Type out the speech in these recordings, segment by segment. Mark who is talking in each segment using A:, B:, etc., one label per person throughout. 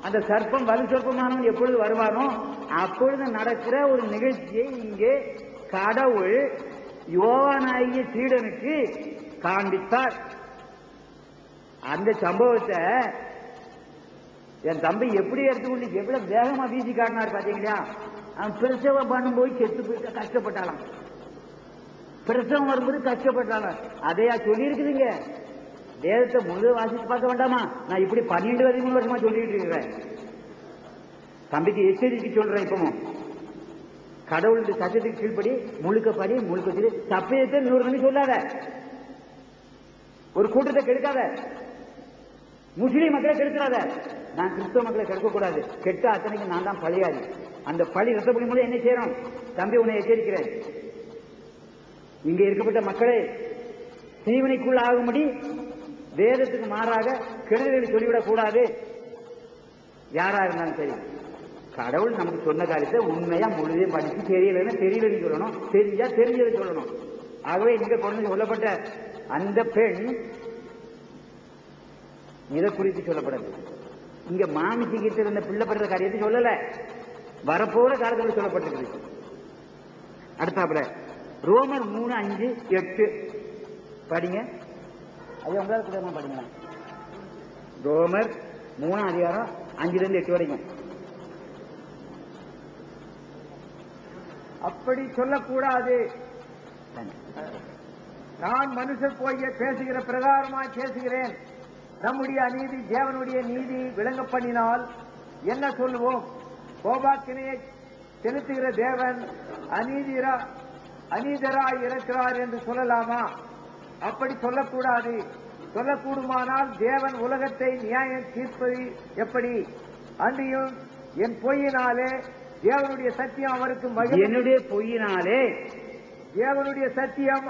A: அந்த சர்ப்பம் வலு சொற்பமானவன் எப்பொழுது வருவானோ அப்பொழுது நடக்கிற ஒரு நிகழ்ச்சியை இங்கே கடவுள் யோவானாகிய சீடனுக்கு காண்பித்தார். அந்த சம்பவத்தை என் தம்பி எப்படி எடுத்துக்கொண்டு எவ்வளவு வேகமா வீசி காட்டினார் பாத்தீங்களா? அவன் பிரசவம் பண்ணும்போது செத்து போயிட்டு கஷ்டப்பட்டாலாம். பிரசவம் வரும்போது கஷ்டப்பட்டாலாம். அதையா சொல்லி இருக்குதுங்க. வேதத்தை முழு வாசித்து பார்க்க வேண்டாமா? நான் இப்படி 12-13 வருஷமா சொல்லிட்டு இருக்கிறேன். தம்பிக்கு எச்சரிக்கை சொல்றேன். இப்பவும் கடவுளுடைய சட்டத்துக்கு கீழ்படி முழுக்க படி முழுக்க தப்பையத்தை 100 சொல்லாத, ஒரு கூட்டத்தை கெடுக்காத, முஸ்லீம் மக்களை கெடுக்கிறாத. நான் கிறிஸ்தவ மக்களை கெடுக்கக்கூடாது. கெட்ட அத்தனைக்கு நான் தான் பழியாதி. அந்த பழி ரத்தப்படி மூலம் என்ன செய்யணும்? தம்பி உன்னை எச்சரிக்கிறேன். இங்கே இருக்கப்பட்ட மக்களை தீவினைக்குள் ஆகும்படி வேதத்துக்கு மாறாக கெடுதல்களை சொல்லிவிடக் கூடாது. யாரா இருந்தாலும் சரி, கடவுள் நமக்கு சொன்ன காரியத்தை உண்மையா முழுதையும் படிச்சு தெரியலன்னு தெரியலன்னு சொல்லணும், தெரிஞ்சா தெரிஞ்சதை சொல்லணும். ஆகவே இங்க கொண்டு சொல்லப்பட்ட அந்த பெண் இதை குறித்து சொல்லப்படாது. இங்க மாமிசிக்கிட்டு இருந்த பிள்ளை படுற காரியத்தை சொல்லல, வரப்போற காலத்தில் சொல்லப்பட்டிருக்கு. அடுத்தாப்புல ரோமர் 3:5-8 படிங்க. அது உங்களால் கூட படிங்க. ரோமர் 3:5-8 வரைக்கும்.
B: அப்படி சொல்லக்கூடாது. நான் மனுஷர் போய் பேசுகிற பிரகாரமாய் பேசுகிறேன். நம்முடைய அநீதி தேவனுடைய நீதி விளங்க பண்ணினால் என்ன சொல்லுவோம்? கோபாக்கினையை செலுத்துகிற தேவன் அநீதராய் இருக்கிறார் என்று சொல்லலாமா? அப்படி சொல்லக்கூடாது. சொல்லக்கூடுமானால் தேவன் உலகத்தை நியாயம் தீர்ப்பது எப்படி? அன்றியும் என் பொய்யினாலே தேவனுடைய சத்தியம் அவருக்கு
A: என்னுடைய பொய்யினாலே
B: தேவனுடைய சத்தியம்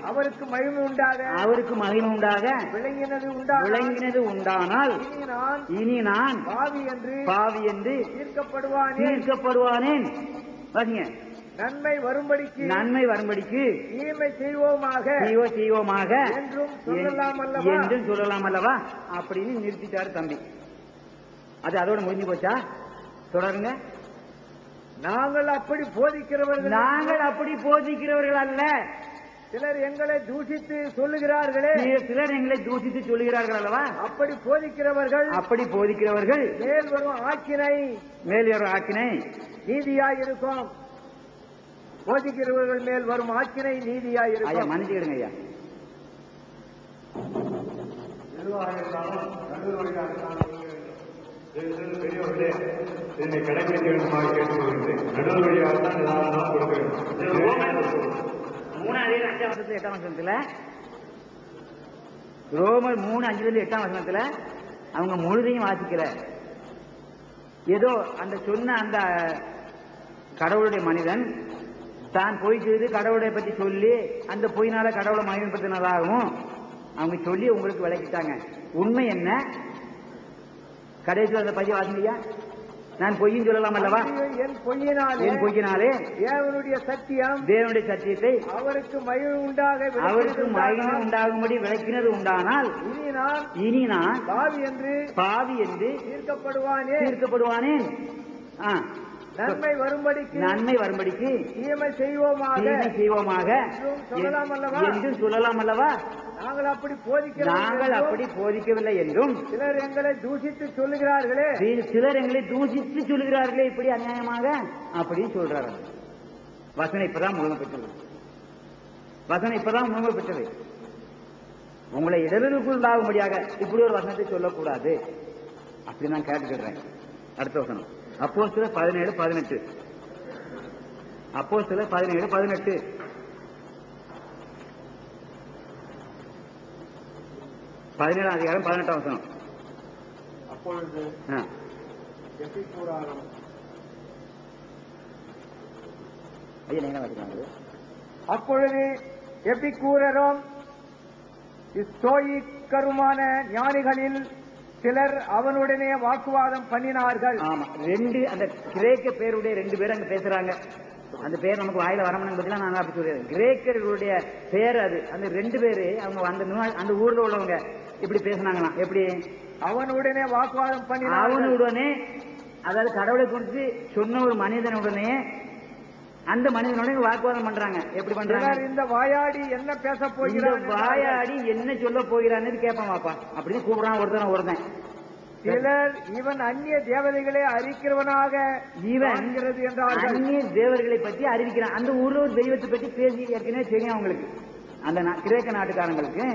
A: அவருக்கு மகிமை உண்டாக
B: விளங்கினது உண்டானால்
A: இனி நான் பாவி என்று தீர்க்கப்படுவானேன்.
B: நன்மை வரும்படிக்கு தீமை
A: செய்வோமாக
B: என்றும்
A: சொல்லலாம் அல்லவா அப்படின்னு நிறுத்திட்டாரு தம்பி. அது அதோட முடிஞ்சு போச்சா? தொடருங்க.
B: நாங்கள் அப்படி போதிக்கிறவர்கள்
A: அல்ல.
B: சிலர் எங்களை தூஷித்து சொல்லுகிறார்களே.
A: சிலர் எங்களை தூஷித்து சொல்லுகிறார்கள் அல்லவா?
B: அப்படி போதிக்கிறவர்கள் மேல் வரும் ஆக்கினை நீதியாயிருக்கும். போதிக்கிறவர்கள் மேல் வரும் ஆக்கினை நீதியாயிருக்கும்.
A: மன்னிச்சுக்கிடுங்க ஐயா.
C: பெரியவர்களே, இதனை கடைபிடிக்க வேண்டுமாக கேட்டுக்கொள்கிறேன். நடுவர் வழியாகத்தான் நிதானம் கொடுக்க வேண்டும்.
A: 3:5-8 ரோமர் 3:5-8 அவங்க முழுதையும் வாசிக்கல. ஏதோ அந்த சொன்ன அந்த கடவுளுடைய மனிதன் தான் பொய் செய்து கடவுளை பற்றி சொல்லி அந்த பொய்னால கடவுளை மகிமைப்படுத்தினதாகவும் அவங்க சொல்லி உங்களுக்கு விளக்கிட்டாங்க. உண்மை என்ன? கடைசியில் அந்த பதிவு வாசிங்கய்யா. நான் பொய்யும் சொல்லலாம் அல்லவா?
B: என் பொய்யினாலே தேவனுடைய
A: சத்தியத்தை அவருக்கு மகிமை உண்டாகும்படி விளக்கினது உண்டானால் இனி நான் பாவி என்று தீர்க்கப்படுவானேன்.
B: நன்மை வரும்படிக்கு
A: தீமை செய்வோமாக என்று சொல்லலாம் அல்லவா?
B: நாங்கள்
A: அப்படி போதிக்கவில்லை என்றும்
B: சிலர் எங்களை தூஷித்து சொல்லுகிறார்களே.
A: இப்படி அநியாயமாக அப்படின்னு சொல்றாரு. வசனம் இப்பதான் முழுமை பெற்றது. உங்களை இடர்களுக்குள்ளாகும்படியாக இப்படி ஒரு வசனத்தை சொல்லக்கூடாது அப்படி நான் கேட்டுக்கிறேன். அடுத்த வசனம் அப்போஸ்தலர் 17:18. அப்போஸ்தலர் 17:18. 17ஆம் அதிகாரம் 18ஆம் வசனம்.
B: அப்பொழுது எபிக்கூரரும் ஸ்தோயிக்கருமான ஞானிகளில் சிலர் அவனுடனே வாக்குவாதம் பண்ணினார்கள்.
A: ஆமா, அந்த கிரேக்க பேருடைய 2 பேர் அங்க பேசுறாங்க. அந்த பேர் நமக்கு வாயில வரணும்னு பத்திலாம் நான் அப்படி சொல்றேன். கிரேக்கர்களுடைய பேர் அது. அந்த 2 பேரு அவங்க அந்த ஊர்ல உள்ளவங்க இப்படி பேசினாங்களாம். எப்படி?
B: அவனுடனே வாக்குவாதம் பண்ணினார்கள்.
A: அவனுடனே, அதாவது கடவுளை குறித்து சொன்ன ஒரு மனிதனுடனே அந்த மனிதனுடைய வாக்குவாதம் பண்றாங்க. எப்படி பண்றாங்க?
B: இந்த வாயாடி என்ன பேச போகிறான்,
A: வாயாடி என்ன சொல்ல போகிறான்னு கேட்பான் வாப்பா அப்படின்னு கூப்பிடான் ஒருத்தன்.
B: சிலர் இவன் அந்நிய தேவதைகளை அறிக்கிறவனாக
A: இவன்
B: என்றார்கள்.
A: அந்நிய தேவர்களை பற்றி அறிவிக்கிறான். அந்த ஊர்ல ஒரு தெய்வத்தை பற்றி பேசி ஏற்கனவே தெரியும் அவங்களுக்கு, அந்த கிரேக்க நாட்டுக்காரங்களுக்கு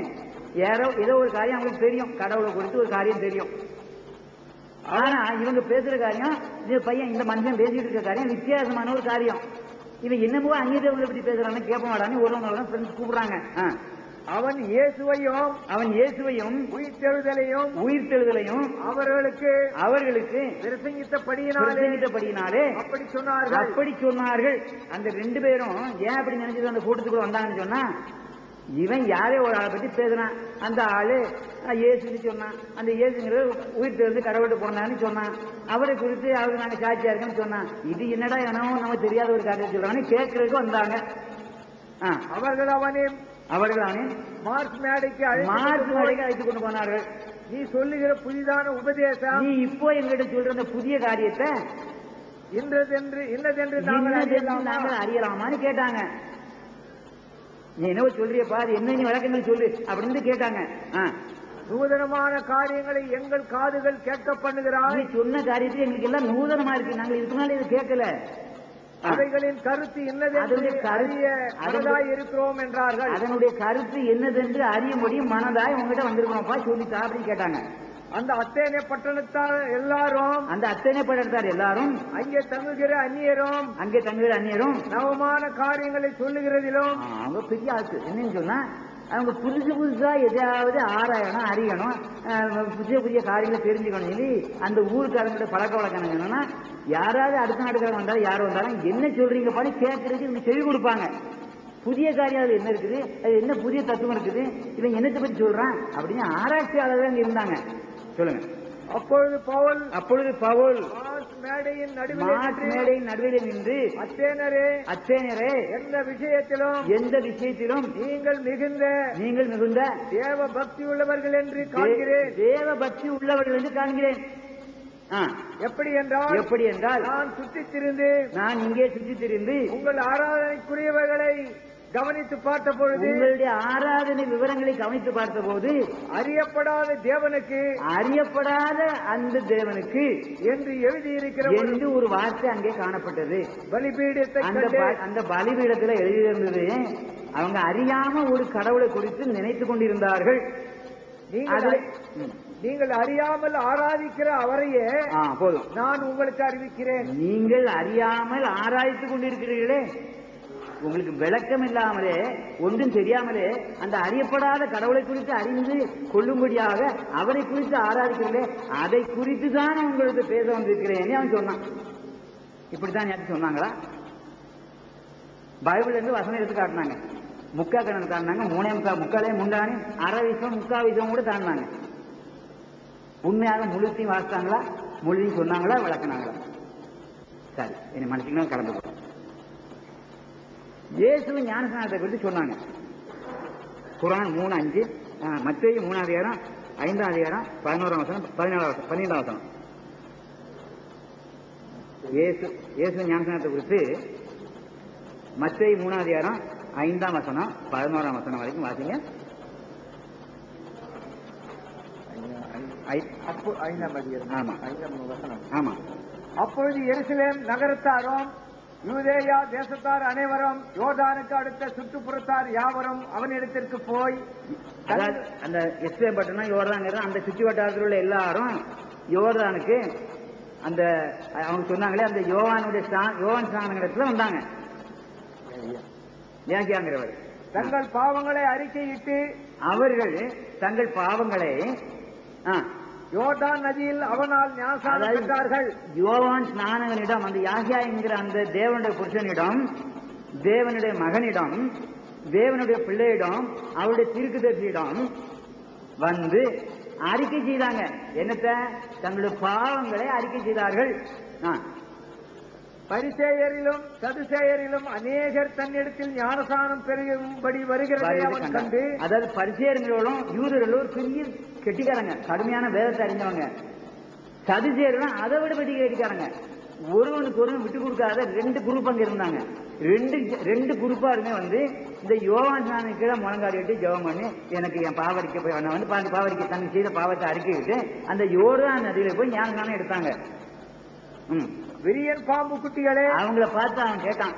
A: ஏதோ ஒரு காரியம் அவங்களுக்கு தெரியும், கடவுளை குறித்து ஒரு காரியம் தெரியும். ஆனா இவங்க பேசுற காரியம், இந்த பையன் இந்த மனுஷன் பேசிட்டு இருக்க காரியம் வித்தியாசமான ஒரு காரியம். இவன் என்னமோ அந்நிய தேவர்களை பற்றி பேசுறான்னு கேட்ப மாட்டான்னு ஒரு ஃப்ரெண்ட்ஸ் கூப்பிடுறாங்க.
B: அவன் இயேசுவையும்
A: உயிர்த்தெழுதலையும் அவர்களுக்கு பிரசங்கித்தபடியினாலே அப்படி சொன்னார்கள். அந்த ரெண்டு பேரும் ஏன் அப்படி நினைச்சது அந்த கூட்டத்துக்குள்ள வந்தாங்கன்னு சொன்னா, இவன் யாரே ஒரு ஆளை பத்தி பேசுறான், அந்த ஆளு இயேசுன்னு சொன்னான், அந்த இயேசுங்கிறது உயிர்த்தெழுந்து கடவுள்கிட்ட போனான்னு சொன்னான், அவரை குறித்து அவருக்கு நாங்க சாட்சியா இருக்கேன்னு சொன்னான். இது என்னடா என்னவோ நம்ம தெரியாத ஒரு காரியம் சொல்றான்னு கேட்கறதுக்கு வந்தாங்க. அவர்கள் அவனை மார்க் மேடைக்கு அழைத்துக் கொண்டு போனார்கள்.
B: நீ சொல்லுகிற புதிதான உபதேசம்,
A: நீ இப்போ எங்கிட்ட சொல்ற அந்த புதிய காரியத்தை
B: இன்னதென்று
A: நாங்கள் அறியலாமான்னு கேட்டாங்க. நீ என்ன சொல்றியப்பா, அது என்ன நீ வழக்கங்கள் சொல்லு அப்படின்னு கேட்டாங்க.
B: நூதனமான காரியங்களை எங்கள் காதுகள் கேட்க பண்ணுகிறாய்.
A: நீ சொன்ன காரியத்தை எங்களுக்கு எல்லாம் நூதனமா இருக்கு, நாங்கள் இதுக்கு முன்னாடி இதை கேட்கல.
B: அவைகளின் கருத்து என்னதென்று இருக்கிறோம் என்றார்கள்.
A: அதனுடைய கருத்து என்னதென்று அறியும்படி மனதாய் உங்ககிட்ட வந்திருக்கோம்ப்பா சொல்லித்தா அப்படின்னு கேட்டாங்க.
B: அந்த அத்தேனே பட்டணத்தார் எல்லாரும் அங்கே தங்குகிற அந்நியரும் நவமான காரியங்களை சொல்லுகிறதிலும்
A: அவங்க பெரிய ஆசை. என்னன்னு சொன்னா அவங்க புதுசா எதையாவது ஆராயணும், அறியணும், புதிய காரியங்களை தெரிஞ்சுக்கணும் சொல்லி அந்த ஊருக்காரங்களோட பழக்க வழக்கம் என்னன்னா, யாராவது அடுத்த நாட்டுக்காரங்க வந்தாலும் யாரும் வந்தாலும் என்ன சொல்றீங்கப்பான்னு கேட்கறதுக்கு இவங்க செவி கொடுப்பாங்க. புதிய காரியம் அது என்ன இருக்குது, அது என்ன புதிய தத்துவம் இருக்குது, இவன் என்னத்தை பற்றி சொல்றான் அப்படின்னு ஆராய்ச்சியாளர்கள் அங்க இருந்தாங்க. சொல்லுங்க.
B: அப்பொழுது பவுல்
A: மேடையின் நடுவில் நின்று, அத்தேனரே
B: எந்த விஷயத்திலும் நீங்கள்
A: மிகுந்த
B: தேவ பக்தி உள்ளவர்கள் என்று காண்கிறேன். எப்படி என்றால் நான்
A: இங்கே சுற்றித் திரிந்து
B: உங்கள் ஆராதனைக்குரியவர்களை கவனித்து பார்த்த பொழுது,
A: உங்களுடைய ஆராதனை விவரங்களை கவனித்து பார்த்த போது,
B: அறியப்படாத
A: அந்த தேவனுக்கு
B: என்று எழுதியிருக்கிற
A: என்று ஒரு வார்த்தை அங்கே காணப்பட்டது.
B: பலிபீடத்தை
A: அந்த பலிபீடத்தில் எழுதியிருந்தது. அவங்க அறியாம ஒரு கடவுளை குறித்து நினைத்துக் கொண்டிருந்தார்கள்.
B: நீங்கள் அறியாமல் ஆராதிக்கிற அவரையே
A: போதும்
B: நான் உங்களுக்கு அறிவிக்கிறேன்.
A: நீங்கள் அறியாமல் ஆராய்த்துக் கொண்டிருக்கிறீர்களே, உங்களுக்கு விளக்கம் இல்லாமலே ஒன்றும் தெரியாமலே அந்த அறியப்படாத கடவுளை குறித்து அறிந்து கொள்ளும்படியாக அவரை குறித்து ஆராதிக்கிறீர்களே, அதை குறித்து தான் உங்களுக்கு பேச வந்திருக்கிறேன் அவன் சொன்னான். இப்படித்தான் நேற்று சொன்னாங்களா? பைபிள் இருந்து வசனம் எடுத்து காட்டினாங்க. முக்கா கணக்கு தாண்டினாங்க, 3 முண்டானி 1/2 விஷயம் 3/4 விஷயம் கூட தாண்டினாங்க. உண்மையாக முழுத்தையும் வாசித்தாங்களா, முழுதையும் சொன்னாங்களா, விளக்குனாங்களா? சரி, என்னை மனுஷங்க கலந்து போறோம். இயேசு ஞானஸ்நானத்தை குறித்து சொன்னாங்க. குர்ஆன் 3:5, மத்தேயு 3 அதிகாரம் 5 அதிகாரம் 11 வசனம் 12 வசனம். இயேசு ஞானஸ்நானத்தை குறித்து மத்தேயு 3 அதிகாரம் 5 வசனம் 11 வசனம் வரைக்கும் வாசிங்க.
B: 5 அதிகாரம்.
A: ஆமா.
B: அப்பொழுது எருசலேம் நகரத்தாரும் யூதேயா தேசத்தார் அனைவரும் யோர்தானுக்கு அடுத்த சுற்றுப்புறத்தார் யாவரும் அவனிடத்திற்கு போய்,
A: அந்த எஸ்ரேல் பட்டணம் யோர்தான், அந்த சுற்றி வட்டாரத்தில் உள்ள எல்லாரும் யோர்தானுக்கு அந்த அவங்க சொன்னாங்களே அந்த யோவான் ஸ்நானத்துல வந்தாங்க. ஏங்கியாங்கிறவர்
B: தங்கள் பாவங்களை அறிக்கையிட்டு
A: அவர்கள் தங்கள் பாவங்களை
B: யோர்தான் நதியில் அவனால் ஞானஸ்நானம் பெற்றார்கள்.
A: யோவான் ஸ்நானகனிடம், அந்த யாகியா என்கிற அந்த தேவனுடைய புருஷனிடம், தேவனுடைய மகனிடம், தேவனுடைய பிள்ளையிடம், அவருடைய தீர்க்கதரிசியிடம் வந்து அறிக்கை செய்தாங்க. என்னத்த? தங்களுடைய பாவங்களை அறிக்கை செய்தார்கள்.
B: பரிசேயரிலும் சதுசேயரிலும் அநேகர் தன்னிடத்தில் ஞானசானம் பெருகும்படி வருகிறதை அவன் கண்டு,
A: அதாவது பரிசேயர்களும் யூதர்களும் பெரிய கெட்டிக்காரங்க, கடுமையான வேதத்தை அறிஞ்சவங்க. சதுசேயர்களும் அதை விட பெரிய கெட்டிக்காரங்க. ஒருவனுக்கு ஒருவன் விட்டு கொடுக்காத ரெண்டு குரூப் அங்க இருந்தாங்க. ரெண்டு குரூப்பாருமே வந்து இந்த யோவான் ஸ்நானத்துக்கு கீழே முழங்காடிட்டு ஜெபம் பண்ணி, எனக்கு என் பாவரிக்க போய் வந்து பாவரிக்க தன்னை செய்த பாவத்தை அறிக்கையிட்டு அந்த யோர்தான் நதியில போய் ஞானம் எடுத்தாங்க.
B: விரியன் பாம்பு குட்டிகளே,
A: அவங்கள பார்த்து அவன் கேட்டான்,